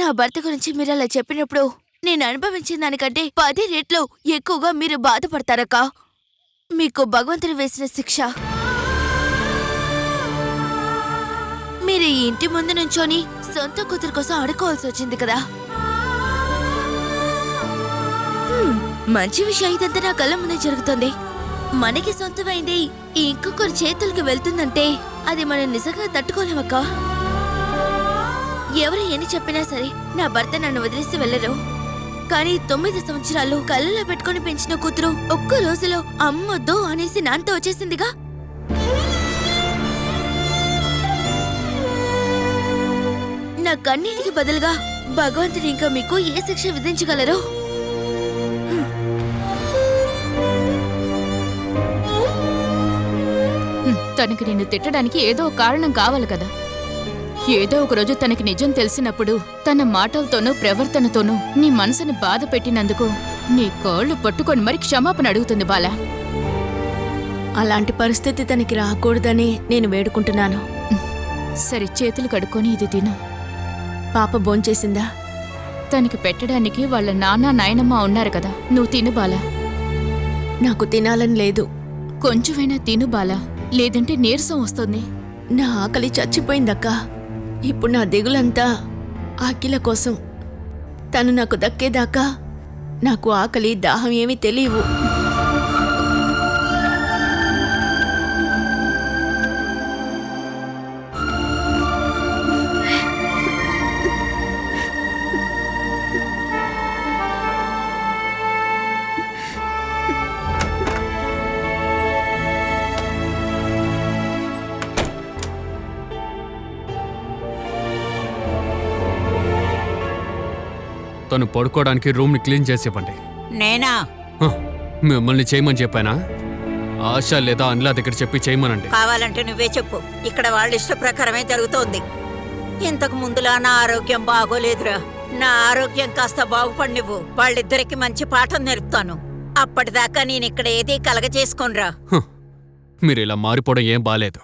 నా భర్త గురించి మీరు అలా చెప్పినప్పుడు నేను అనుభవించిన దానికంటే 10 రెట్లు ఎక్కువగా మీరు బాధపడతారక్క. మీకు భగవంతుడు వేసిన శిక్ష. మీరు ఈ ఇంటి ముందు నుంచోని సొంత కూతురు కోసం అడుకోవాల్సి వచ్చింది కదా. మంచి విషయం ఇదంతా నా కళ్ళ ముందే జరుగుతుంది. మనకి సొంతమైంది ఇంకొకరి చేతులకు వెళ్తుందంటే అది మనం నిజంగా తట్టుకోలేమక్క. ఎవరు ఎన్ని చెప్పినా సరే నా భర్త నన్ను వదిలేసి వెళ్ళరు. కానీ 9 సంవత్సరాలు కళ్ళలో పెట్టుకుని పెంచిన కూతురు ఒక్క రోజులో అమ్మొద్దు అనేసి నాన్నతో వచ్చేసిందిగా. నా కన్నీటికి బదులుగా భగవంతుడు ఇంకా మీకు ఏ శిక్ష విధించగలరు? తనకి నిన్ను తిట్టడానికి ఏదో ఒక కారణం కావాలి కదా. ఏదో ఒకరోజు తనకి నిజం తెలిసినప్పుడు తన మాటలతోనూ ప్రవర్తనతోనూ నీ మనసుని బాధ పెట్టినందుకు నీ కాళ్ళు పట్టుకొని మరి క్షమాపణ అడుగుతుంది బాలా. అలాంటి పరిస్థితి తనకి రాకూడదని నేను వేడుకుంటున్నాను. సరే, చేతులు కడుక్కొని ఇది తిను. పాప భోంచేసిందా? తనకి పెట్టడానికి వాళ్ళ నాన్న నాయనమ్మ ఉన్నారు కదా, నువ్వు తిను బాలా. నాకు తినాలని లేదు. కొంచెమైనా తిను బాలా, లేదంటే నీరసం వస్తుంది. నా ఆకలి చచ్చిపోయిందక్క. ఇప్పుడు నా దిగులంతా ఆకిల కోసం. తను నాకు దక్కేదాకా నాకు ఆకలి దాహం ఏమీ తెలియవు. తను పడుకోవడానికి రూమ్ని క్లీన్ చేసి ఇవ్వండి. నేనా? మిమ్మల్ని చేయమని చెప్పానా? ఆశ లేదా అనిలా దగ్గర చెప్పి చేయమనండి. కావాలంటే నువ్వే చెప్పు. ఇక్కడ వాళ్ళ ఇష్ట ప్రకారమే జరుగుతోంది. ఇంతకు ముందులా నా ఆరోగ్యం బాగోలేదురా. నా ఆరోగ్యం కాస్త బాగుపడినివ్వు. వాళ్ళిద్దరికి మంచి పాఠం నేర్పుతాను. అప్పటిదాకా నేను ఇక్కడ ఏదీ కలగజేసుకోనరా. మీరు ఇలా మారిపోవడం ఏం బాలేదు.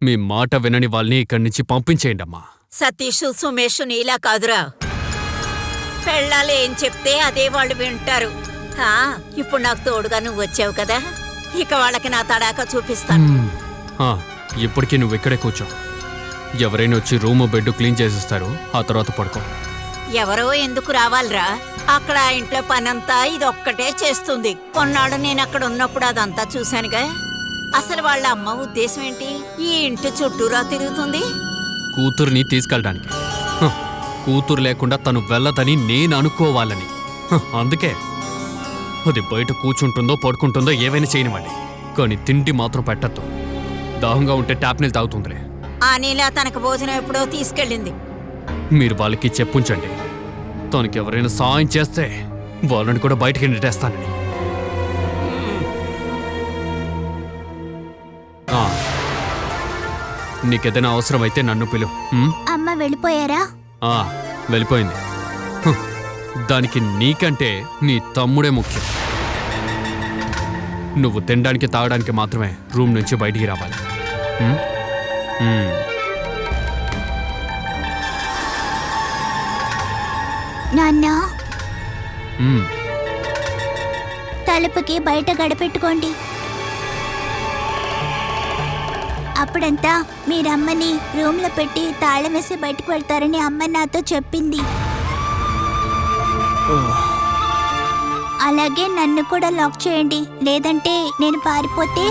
మీ మాట వినని వాళ్ళని ఇక్కడి నుంచి పంపించేయండి అమ్మా. సతీష్, సుమేష్ నీలా కాదురా. పెళ్ళాలి ఏం చెప్తే అదే వాళ్ళు వింటారు. ఇప్పుడు నాకు తోడుగా నువ్వు వచ్చావు కదా, ఇక వాళ్ళకి నా తడాకా చూపిస్తాను. ఇప్పటికీ నువ్వు ఇక్కడే కూర్చో. ఎవరైనా వచ్చి రూమ్ బెడ్ క్లీన్ చేసిస్తారు, ఆ తర్వాత పడుకో. ఎవరో ఎందుకు రావాలరా? అక్కడ ఆ ఇంట్లో పనంతా ఇదొక్కటే చేస్తుంది. కొన్నాళ్ళు నేను అక్కడ ఉన్నప్పుడు అదంతా చూశానుగా. అసలు వాళ్ళ అమ్మ ఉద్దేశం ఏంటి? ఈ ఇంటి చుట్టూరా తిరుగుతుంది. కూతుర్ని తీసుకెళ్ళడానికి. కూతురు లేకుండా తను వెళ్ళదని నేను అనుకోవాలని. అందుకే అది బయట కూర్చుంటుందో పడుకుంటుందో ఏవైనా చేయనివ్వండి, కానీ తిండి మాత్రం పెట్టద్దు. దాహంగా ఉంటే ట్యాప్ నీళ్ళు తాగుతుందిలే. ఆ నీలా తనకు భోజనం ఎప్పుడో తీసుకెళ్ళింది. మీరు వాళ్ళకి చెప్పుంచండి, తనకి ఎవరైనా సాయం చేస్తే వాళ్ళని కూడా బయటికి నెట్టేస్తానని. నీకేదైనా అవసరమైతే నన్ను పిలు. అమ్మ వెళ్ళిపోయారా? వెళ్ళిపోయింది. దానికి నీకంటే నీ తమ్ముడే ముఖ్యం. నువ్వు తినడానికి తాగడానికి మాత్రమే రూమ్ నుంచి బయటికి రావాలి. నాన్న, తలుపుకి బయట గడపెట్టుకోండి. అప్పుడంతా మీరమ్మని రూమ్లో పెట్టి తాళం వేసి బయటకు వెళ్తారని అమ్మ నాతో చెప్పింది. అలాగే నన్ను కూడా లాక్ చేయండి, లేదంటే నేను పారిపోతే.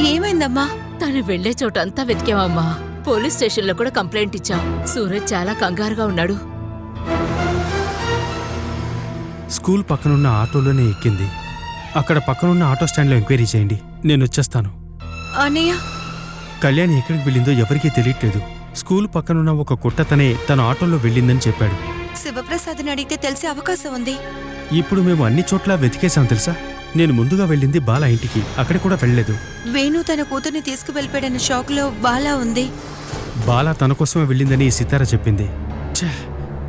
ఏమైందమ్మా? తను వెళ్లే చోటంతా వెతికామమ్మా. పోలీస్ స్టేషన్లో కూడా కంప్లైంట్ ఇచ్చాం. సూరజ్ చాలా కంగారుగా ఉన్నాడు. స్కూల్ పక్కనున్న ఆటోలోనే ఎక్కింది. అక్కడ పక్కనున్న ఆటో స్టాండ్లో ఎంక్వైరీ చేయండి. నేను వచ్చేస్తాను. అన్నయ్య కళ్యాణి ఎక్కడికి వెళ్ళిందో ఎవరికీ తెలియట్లేదు. స్కూల్ పక్కనున్న ఒక కుట్టతనే తన ఆటోలో వెళ్ళిందని చెప్పాడు. శివప్రసాద్ని అడిగితే తెలిసే అవకాశం ఉంది. ఇప్పుడు మేము అన్ని చోట్ల వెతికేశాం తెలుసా. నేను ముందుగా వెళ్ళింది బాలా ఇంటికి, అక్కడికి కూడా వెళ్ళలేదు. వేణు తన కూతుర్ని తీసుకువెళ్ళిపోయాడన్న షాక్లో బాలా ఉంది. బాలా తన కోసమే వెళ్ళిందని సితార చెప్పింది. ఛే,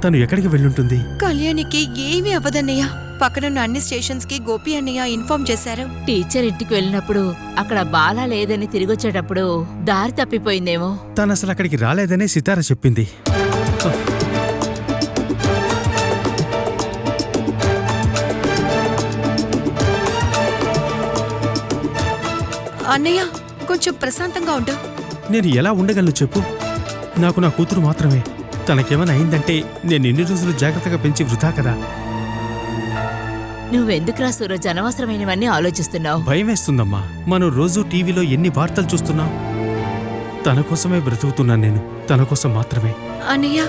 తను ఎక్కడికి వెళ్ళుంటుంది? కళ్యాణికి ఏమీ అవ్వదన్నయ్య. పక్కనున్న అన్ని స్టేషన్స్ కి గోపి అన్నయ్య ఇన్ఫార్మ్ చేశారు. టీచర్ ఇంటికి వెళ్ళినప్పుడు అక్కడ బాలా లేదని తిరిగొచ్చేటప్పుడు దారి తప్పిపోయిందేమో. తను అసలు అక్కడికి రాలేదనే సితార చెప్పింది. అన్నయ్య కొంచెం ప్రశాంతంగా ఉండు. నేను ఎలా ఉండగలను చెప్పు. నాకు నా కూతురు మాత్రమే. తనకేమైనా అయిందంటే నేను ఎన్ని రోజులు జాగ్రత్తగా పెంచి వృధా కదా. నువ్వెందుకురా సూరజ్ అనవసరమైనవన్నీ ఆలోచిస్తున్నావు? భయమేస్తుందమ్మా. మనం రోజూ టీవీలో ఎన్ని వార్తలు చూస్తున్నాం. తన కోసమే బ్రతుకుతున్నాను నేను, తన కోసం మాత్రమే. అన్నయ్య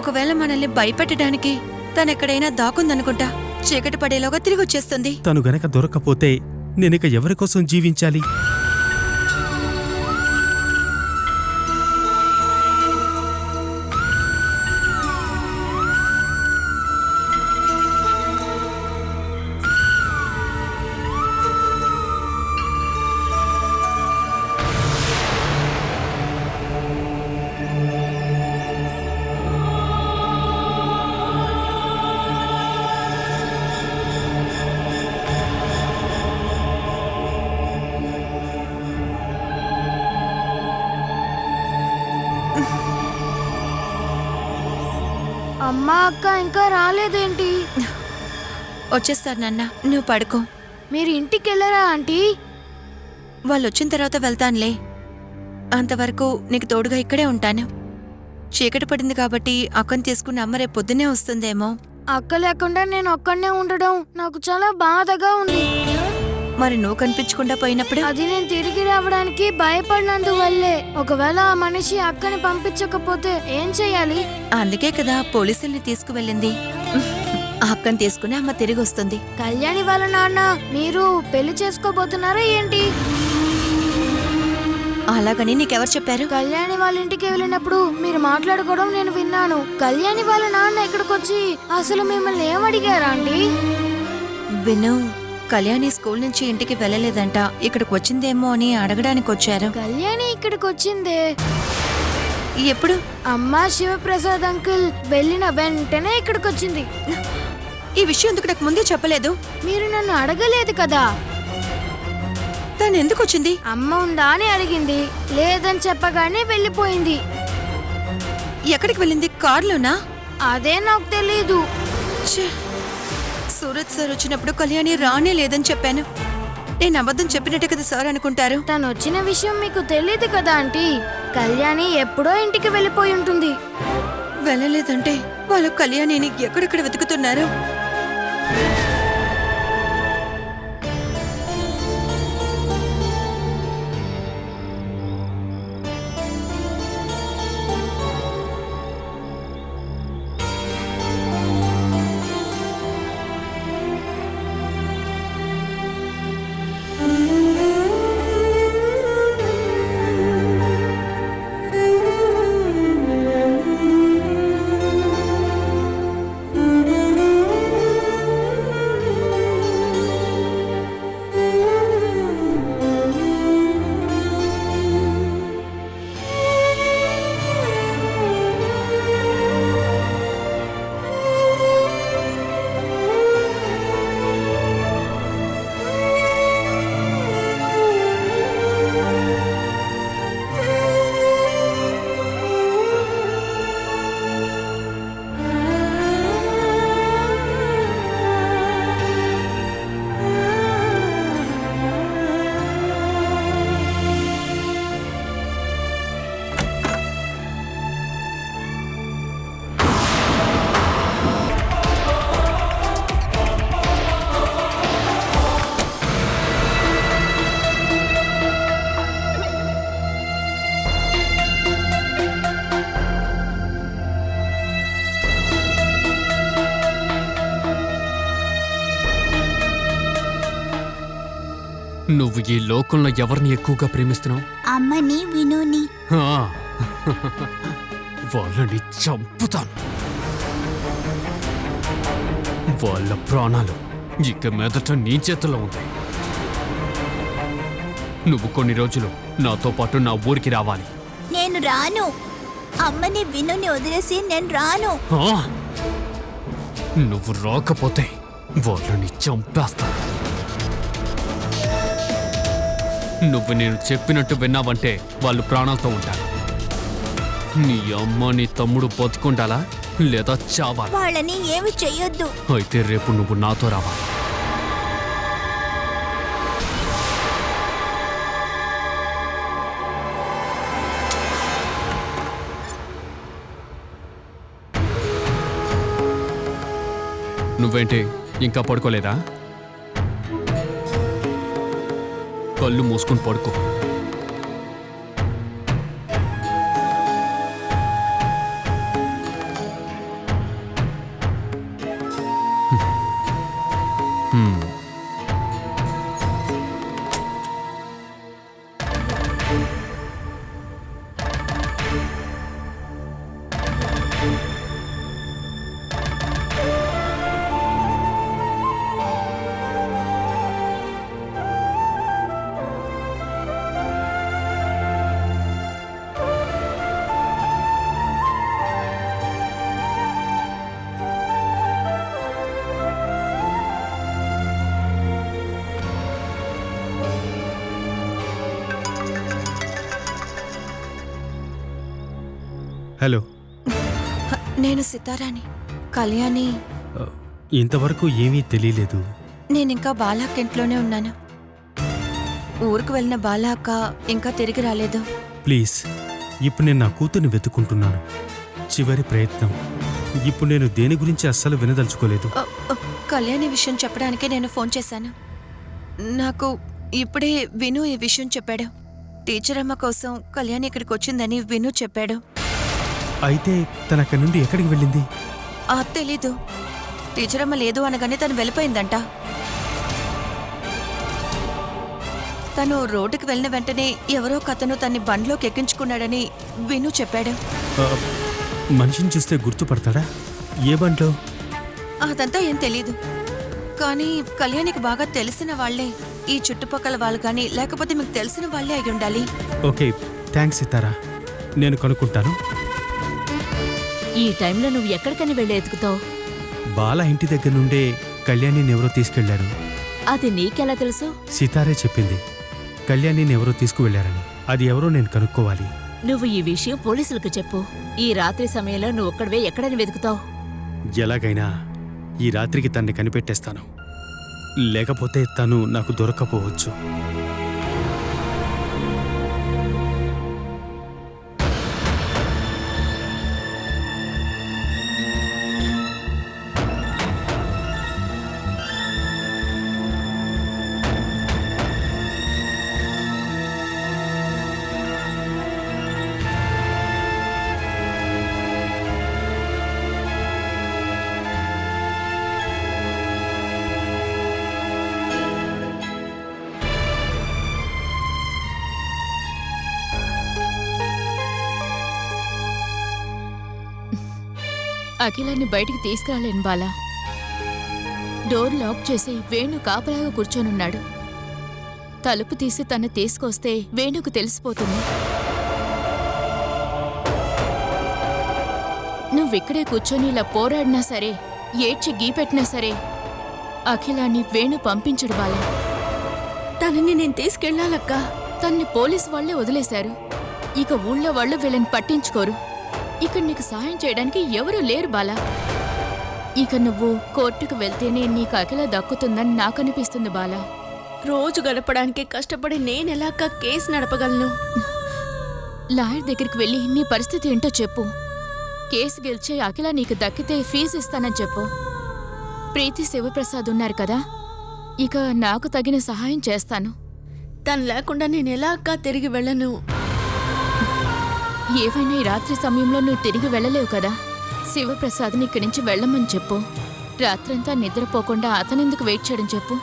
ఒకవేళ మనల్ని భయపెట్టడానికి తనెక్కడైనా దాకుందనుకుంటా. చీకటి పడేలోగా తిరిగి వచ్చేస్తుంది. తను గనక దొరక్కపోతే నేనిక ఎవరి కోసం జీవించాలి? అమ్మా అక్క ఇంకా రాలేదేంటి? వచ్చేస్తారు నాన్న, నువ్వు పడుకో. మీరు ఇంటికి వెళ్ళరా ఆంటీ? వాళ్ళు వచ్చిన తర్వాత వెళ్తానులే. అంతవరకు నీకు తోడుగా ఇక్కడే ఉంటాను. చీకటి పడింది కాబట్టి అక్కని తీసుకుని అమ్మ రేపు పొద్దున్నే వస్తుందేమో. అక్క లేకుండా నేను ఒక్కడనే ఉండడం నాకు చాలా బాధగా ఉంది. మరి నువ్వు కనిపించకుండా పోయినప్పుడు? అది నేను తిరిగి రావడానికి భయపడినందువల్లే. ఒకవేళ ఆ మనిషి అక్కని పంపించకపోతే ఏం చెయ్యాలి? అందుకే కదా పోలీసుల్ని తీసుకువెళ్ళింది. ఆ అక్కని తీసుకుని అమ్మ తిరిగి వస్తుంది. కళ్యాణి వాళ్ళ నాన్న మీరు పెళ్లి చేసుకోబోతున్నారా ఏంటి? అలాగని నీకెవరు చెప్పారు? కళ్యాణి వాళ్ళ ఇంటికి వెళ్ళినప్పుడు మీరు మాట్లాడుకోవడం నేను విన్నాను. కళ్యాణి వాళ్ళ నాన్న ఇక్కడికొచ్చి అసలు మిమ్మల్ని ఏమడిగారా అండి? విను, కళ్యాణి స్కూల్ నుంచి ఇంటికి వెళ్ళలేదంట. ఇక్కడికి వచ్చిందేమో అని అడగడానికి వచ్చారు. కళ్యాణి ఇక్కడికి వచ్చిందే ఎప్పుడు? అమ్మా శివప్రసాద్ అంకుల్ వెళ్ళిన వెంటనే ఇక్కడికి వచ్చింది. ఈ విషయం ఎందుకు నాకు ముందే చెప్పలేదు? మీరు నన్ను అడగలేదు కదా. తను ఎందుకు వచ్చింది? అమ్మ ఉందా అని అడిగింది. లేదని చెప్పగానే వెళ్ళిపోయింది. ఎక్కడికి వెళ్ళింది? కారులోనా? అదే నాకు తెలీదు. ఛే, సూరజ్ సార్ వచ్చినప్పుడు కళ్యాణి రానే లేదని చెప్పాను. నేను అబద్ధం చెప్పినట్టే కదా సార్ అనుకుంటారు. తను వచ్చిన విషయం మీకు తెలీదు కదా ఆంటీ. కళ్యాణి ఎప్పుడో ఇంటికి వెళ్ళిపోయి ఉంటుంది. వెళ్ళలేదంటే వాళ్ళు కళ్యాణిని ఎక్కడెక్కడ వెతుకుతున్నారు? నువ్వు ఈ లోకంలో ఎవరిని ఎక్కువగా ప్రేమిస్తున్నావు? అమ్మని వినుని. ఆ, వాళ్ళని చంపుతాను. వాళ్ళ ప్రాణాలు ఇక మీదట నీ చేతుల్లో ఉంటాయి. నువ్వు కొన్ని రోజులు నాతో పాటు నా ఊరికి రావాలి. నేను రాను. అమ్మని వినుని వదిలేసి నేను రాను. ఆ? నువ్వు రాకపోతే వాళ్ళని చంపేస్తాను. నువ్వు నేను చెప్పినట్టు విన్నావంటే వాళ్ళు ప్రాణాలతో ఉంటారు. నీ అమ్మ నీ తమ్ముడు బతుకుండాలా లేదా చావాలా? వాళ్ళని ఏమి చెయ్యొద్దు. అయితే రేపు నువ్వు నాతో రావాలి. నువ్వేంటి ఇంకా పడుకోలేదా? కళ్ళు మూసుకుని పడుకో. హలో. నేను సితారాని. కళ్యాణి. ఇంతవరకు ఏమీ తెలియలేదు. నేనింకా బాలాక్ ఇంట్లోనే ఉన్నాను. ఊరికి వెళ్ళిన బాలా అక్క ఇంకా తిరిగి రాలేదు. ప్లీజ్, ఇప్పుడు నేను నా కూతుర్ని వెతుక్కుంటున్నాను. చివరి ప్రయత్నం. ఇప్పుడు నేను దేని గురించి అస్సలు వినదలుచుకోలేదు. కళ్యాణి విషయం చెప్పడానికే నేను ఫోన్ చేశాను. నాకు ఇప్పుడే విను ఈ విషయం చెప్పాడు. టీచర్ అమ్మ కోసం కళ్యాణి ఇక్కడికి వచ్చిందని విను చెప్పాడు. అయితే తన అక్కడి నుండి ఎక్కడికి వెళ్ళింది? తెలీదు. టీచర్ అమ్మ లేదు అనగానే తను వెళ్ళిపోయిందంట. తను రోడ్డుకి వెళ్ళిన వెంటనే ఎవరో కథను తన్ని బండ్లోకి ఎక్కించుకున్నాడని విను చెప్పాడు. మనిషిని చూస్తే గుర్తుపడతాడా? ఏ బండ్లో? అదంతా ఏం తెలీదు. కానీ కళ్యాణికి బాగా తెలిసిన వాళ్లే, ఈ చుట్టుపక్కల వాళ్ళు కానీ లేకపోతే మీకు తెలిసిన వాళ్లే అయి ఉండాలి. Okay, thanks Sithara. నేను కనుక్కుంటాను. ఈ టైంలో నువ్వు ఎక్కడికని వెళ్ళి ఎతుకుతావు? బాల ఇంటి దగ్గర నుండే కళ్యాణిని ఎవరో తీసుకెళ్లారు. అది నీకెలా తెలుసు? సీతారే చెప్పింది కళ్యాణిని ఎవరో తీసుకువెళ్లారని. అది ఎవరో నేను కనుక్కోవాలి. నువ్వు ఈ విషయం పోలీసులకు చెప్పు. ఈ రాత్రి సమయంలో నువ్వు ఒక్కడవే ఎక్కడని వెతుకుతావు? ఎలాగైనా ఈ రాత్రికి తన్ని కనిపెట్టేస్తాను. లేకపోతే తను నాకు దొరక్కపోవచ్చు. అఖిలాన్ని బయటికి తీసుకురాలేను బాలా. డోర్ లాక్ చేసి వేణు కాపలాగా కూర్చొనున్నాడు. తలుపు తీసి తను తీసుకొస్తే వేణుకు తెలిసిపోతుంది. నువ్విక్కడే కూర్చొని ఇలా పోరాడినా సరే, ఏడ్చి గీపెట్టినా సరే అఖిలాన్ని వేణు పంపించడు బాలా. తనని నేను తీసుకెళ్ళాలక్కా. తన్ని పోలీసు వాళ్లే వదిలేశారు. ఇక ఊళ్ళో వాళ్ళు వీళ్ళని పట్టించుకోరు. ఇక నీకు సహాయం చేయడానికి ఎవరూ లేరు బాలా. ఇక నువ్వు కోర్టుకు వెళ్తేనే నీకు అఖిల దక్కుతుందని నాకనిపిస్తుంది బాలా. రోజు గడపడానికి కష్టపడి నేనెలాగా కేసు నడపగలను? లాయర్ దగ్గరికి వెళ్ళి నీ పరిస్థితి ఏంటో చెప్పు. కేసు గెలిచే అఖిల నీకు దక్కితే ఫీజు ఇస్తానని చెప్పు. ప్రీతి శివప్రసాద్ ఉన్నారు కదా, ఇక నాకు తగిన సహాయం చేస్తాను. తను లేకుండా నేనెలాగా తిరిగి వెళ్ళను? ఏవైనా ఈ రాత్రి సమయంలో నువ్వు తిరిగి వెళ్ళలేవు కదా. శివప్రసాద్ని ఇక్కడి నుంచి వెళ్ళమని చెప్పు. రాత్రంతా నిద్రపోకుండా అతనెందుకు వెయిట్ చేయడం చెప్పు.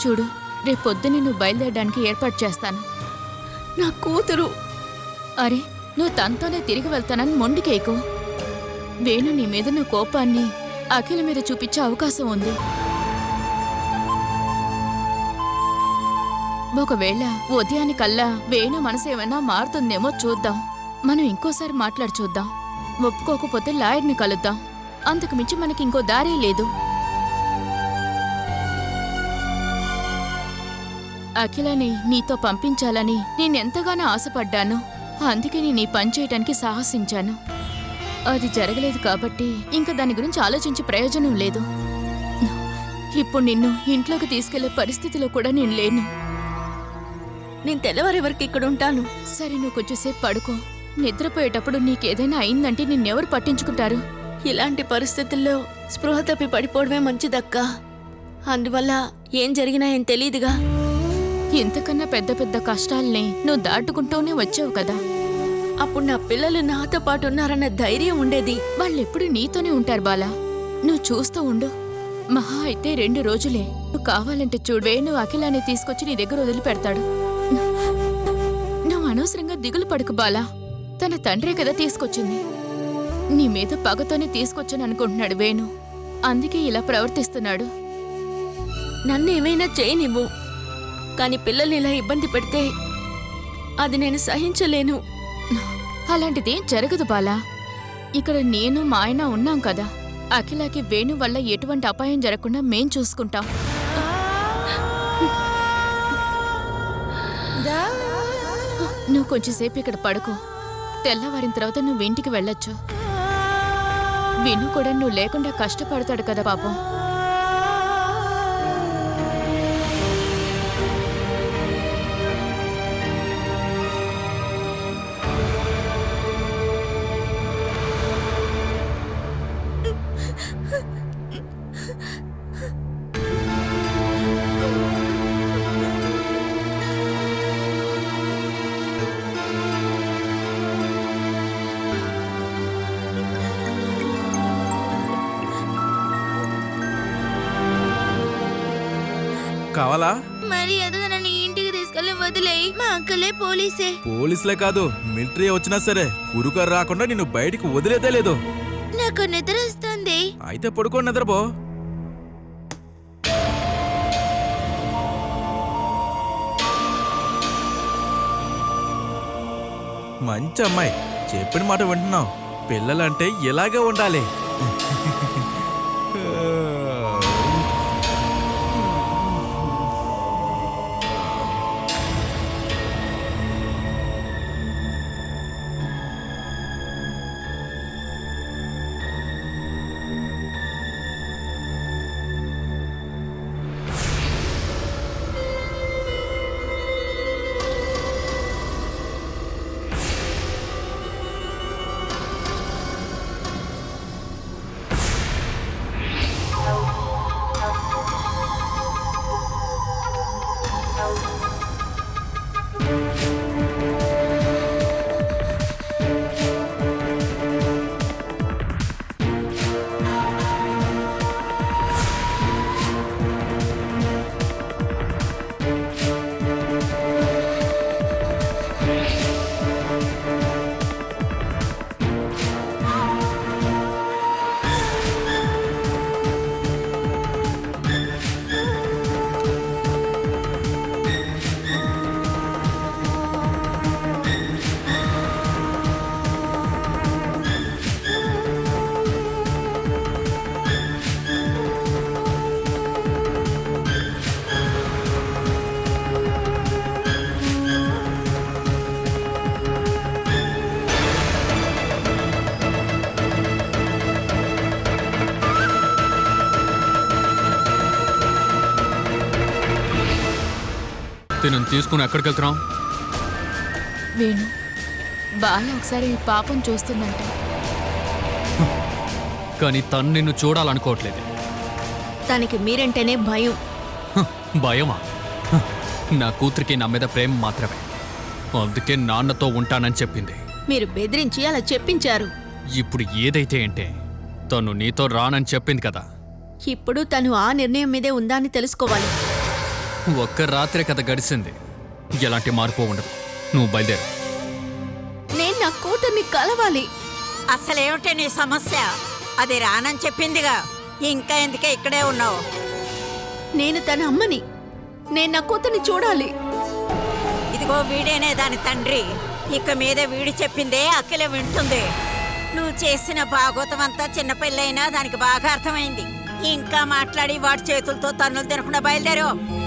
చూడు, రేపొద్దునే నువ్వు బయలుదేరడానికి ఏర్పాటు చేస్తాను. నా కూతురు. అరే, నువ్వు తనతోనే తిరిగి వెళ్తానని మొండికేకు. వేణు నీ మీద నువ్వు కోపాన్ని అఖిల మీద చూపించే అవకాశం ఉంది. ఒకవేళ ఉదయానికల్లా వేణు మనసు ఏమైనా మారుతుందేమో చూద్దాం. మనం ఇంకోసారి మాట్లాడి చూద్దాం. ఒప్పుకోకపోతే లాయర్ని కలుద్దాం. అంతకు మించి మనకి ఇంకో దారే లేదు. అఖిలని నీతో పంపించాలని నేనెంతగానో ఆశపడ్డాను. అందుకే నేను ఈ పని చేయటానికి సాహసించాను. అది జరగలేదు కాబట్టి ఇంకా దాని గురించి ఆలోచించే ప్రయోజనం లేదు. ఇప్పుడు నిన్ను ఇంట్లోకి తీసుకెళ్లే పరిస్థితిలో కూడా నేను లేను. నేను తెల్లవారి వరకు ఇక్కడ ఉంటాను. సరే, నువ్వు కొంచెంసేపు పడుకో. నిద్రపోయేటప్పుడు నీకేదైనా అయిందంటే నిన్నెవరు పట్టించుకుంటారు? ఇలాంటి పరిస్థితుల్లో స్పృహ తప్పి పడిపోవడమే మంచిదక్కా. అందువల్ల ఏం జరిగినా ఏం తెలీదుగా. ఇంతకన్నా పెద్ద పెద్ద కష్టాల్ని నువ్వు దాటుకుంటూనే వచ్చావు కదా. అప్పుడు నా పిల్లలు నాతో పాటు ఉన్నారన్న ధైర్యం ఉండేది. వాళ్ళెప్పుడు నీతోనే ఉంటారు బాలా. నువ్వు చూస్తూ ఉండు. మహా అయితే 2 రోజులే. నువ్వు కావాలంటే చూడు, వేణు అఖిలాన్ని తీసుకొచ్చి నీ దగ్గర వదిలిపెడతాడు. నువ్వు అనవసరంగా దిగులు పడుకు బాలా. తన తండ్రే కదా తీసుకొచ్చింది. నీ మీద పగతోనే తీసుకొచ్చాను అనుకుంటున్నాడు వేణు. అందుకే ఇలా ప్రవర్తిస్తున్నాడు. నన్ను ఏమైనా చేయనివ్వు, కానీ పిల్లల్ని ఇలా ఇబ్బంది పెడితే అది నేను సహించలేను. అలాంటిదేం జరగదు బాలా. ఇక్కడ నేను మా ఆయన ఉన్నాం కదా. అఖిలకి వేణు వల్ల ఎటువంటి అపాయం జరగకుండా మేం చూసుకుంటాం. నువ్వు కొంచెంసేపు ఇక్కడ పడుకో. తెల్లవారిన తర్వాత నువ్వు ఇంటికి వెళ్ళొచ్చు. విను కూడా నువ్వు లేకుండా కష్టపడతాడు కదా పాపం. కావాలా? మరి ఎదుగు నన్ను ఇంటికి తీసుకెళ్లి వదిలేయి. మా అంకలే పోలీసే. పోలీసులే కాదు, మిలిటరీ వచ్చినా సరే కురుకారు రాకుండా నిన్ను బయటికి వదిలేదే లేదు. నాకు నిద్ర వస్తుంది. అయితే పడుకోండి, నిద్రపో. మంచి అమ్మాయి, చెప్పిన మాట వింటున్నావు. పిల్లలంటే ఇలాగే ఉండాలి. తినని తీసుకుని ఎక్కడికి వెళ్తున్నాం? వేణు, బాల ఒకసారి ఈ పాపం చూస్తుందంట. కానీ తను నిన్ను చూడాలనుకోవట్లేదు. తనకి మీరంటేనే భయం. భయమా? నా కూతురికి నా మీద ప్రేమ మాత్రమే. అందుకే నాన్నతో ఉంటానని చెప్పింది. మీరు బెదిరించి అలా చెప్పించారు. ఇప్పుడు ఏదైతే అంటే తను నీతో రానని చెప్పింది కదా. ఇప్పుడు తను ఆ నిర్ణయం మీదే ఉందా అని తెలుసుకోవాలి. ఒక్క రాత్రే కథ గడిచింది. ఎలాంటి మార్పు ఉండదు. నువ్వు బయలుదేరు. నేను నా కూతుర్ని కలవాలి. అసలేమిటే నీ సమస్య? అది రానని చెప్పిందిగా, ఇంకా ఎందుకే ఇక్కడే ఉన్నావు? నేను తన అమ్మని. నేను నా కూతుర్ని చూడాలి. ఇదిగో వీడేనే దాని తండ్రి. ఇక మీద వీడు చెప్పిందే అఖిల వింటుంది. నువ్వు చేసిన భాగవతం అంతా చిన్నపిల్లైనా దానికి బాగా అర్థమైంది. ఇంకా మాట్లాడి వాడి చేతులతో తన్నులు తినకుండా బయలుదేరు.